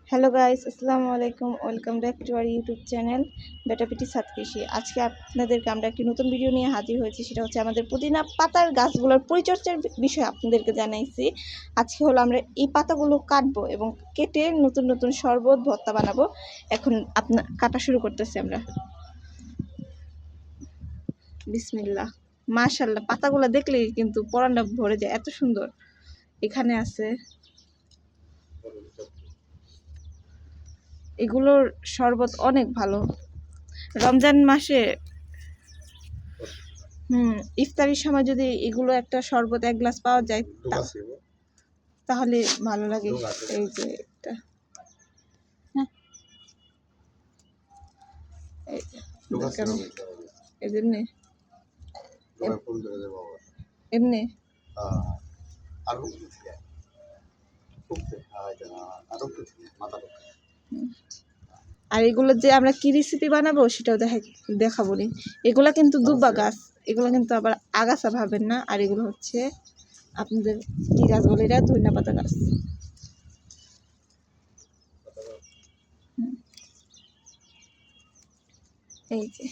Hello guys, আসসালামু আলাইকুম। Welcome back to our YouTube channel বেটাপিটি সাত কৃষি। আজকে আপনাদেরকে আমরা একটি নতুন ভিডিও নিয়ে হাজির হয়েছি। সেটা হচ্ছে আমাদের পুদিনা পাতার গাছগুলোর পরিচর্যার বিষয়ে আপনাদেরকে জানাইছি। আজকে হলো আমরা এই পাতাগুলো কাটবো এবং কেটে নতুন নতুন শরবত ভর্তা বানাবো। এখন কাটা শুরু করতেছি আমরা। বিসমিল্লাহ। মাশাআল্লাহ, পাতাগুলো দেখলেই কিন্তু পরানটা ভরে যায়, এত সুন্দর। এখানে আছে, এগুলোর শরবত অনেক ভালো। রমজান মাসে ইফতারির সময় যদি এগুলো একটা শরবত এক গ্লাস পাওয়া যায় তাহলে ভালো লাগে। এই যে এটা, হ্যাঁ, এমনি এমনি আর এগুলো যে আমরা কি রেসিপি বানাবো সেটাও দেখাবো নি। এগুলা কিন্তু দুব্বা গাছ, এগুলো কিন্তু আবার আগাছা ভাবেন না। আর এগুলো হচ্ছে আপনাদের কি গাছ বলে, এটা ধনিয়া পাতা গাছ। এই যে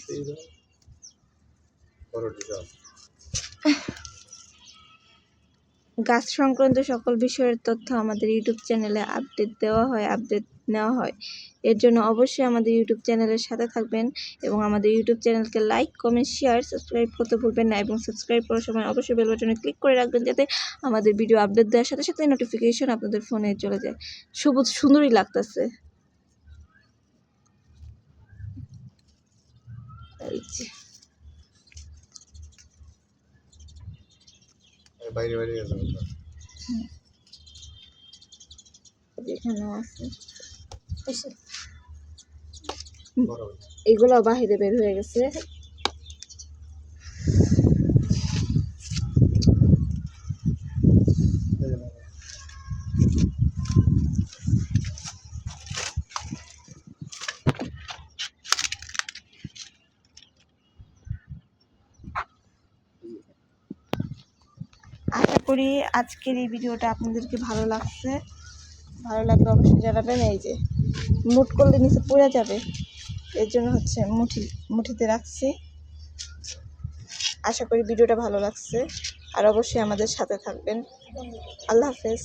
গাছ সংক্রান্ত সকল বিষয়ের তথ্য আমাদের ইউটিউব চ্যানেলে আপডেট দেওয়া হয়, আপডেট নেওয়া হয়। এর জন্য অবশ্যই আমাদের ইউটিউব চ্যানেলের সাথে থাকবেন এবং আমাদের ইউটিউব চ্যানেলকে লাইক, কমেন্ট, শেয়ার, সাবস্ক্রাইব করতে ভুলবেন না। এবং সাবস্ক্রাইব করার সময় অবশ্যই বেল বাটনে ক্লিক করে রাখবেন, যাতে আমাদের ভিডিও আপডেট দেওয়ার সাথে সাথে নোটিফিকেশন আপনাদের ফোনে চলে যায়। সবুজ সুন্দরই লাগতেছে। এই যে এখানেও আছে, এগুলো বাহিরে বের হয়ে গেছে। আশা করি আজকের এই ভিডিওটা আপনাদেরকে ভালো লাগছে। ভালো লাগলে অবশ্যই জানাবেন। এই যে মুট করলে নিচে পড়ে যাবে, এর জন্য হচ্ছে মুঠিতে রাখছি। আশা করি ভিডিওটা ভালো লাগছে, আর অবশ্যই আমাদের সাথে থাকবেন। আল্লাহ হাফেজ।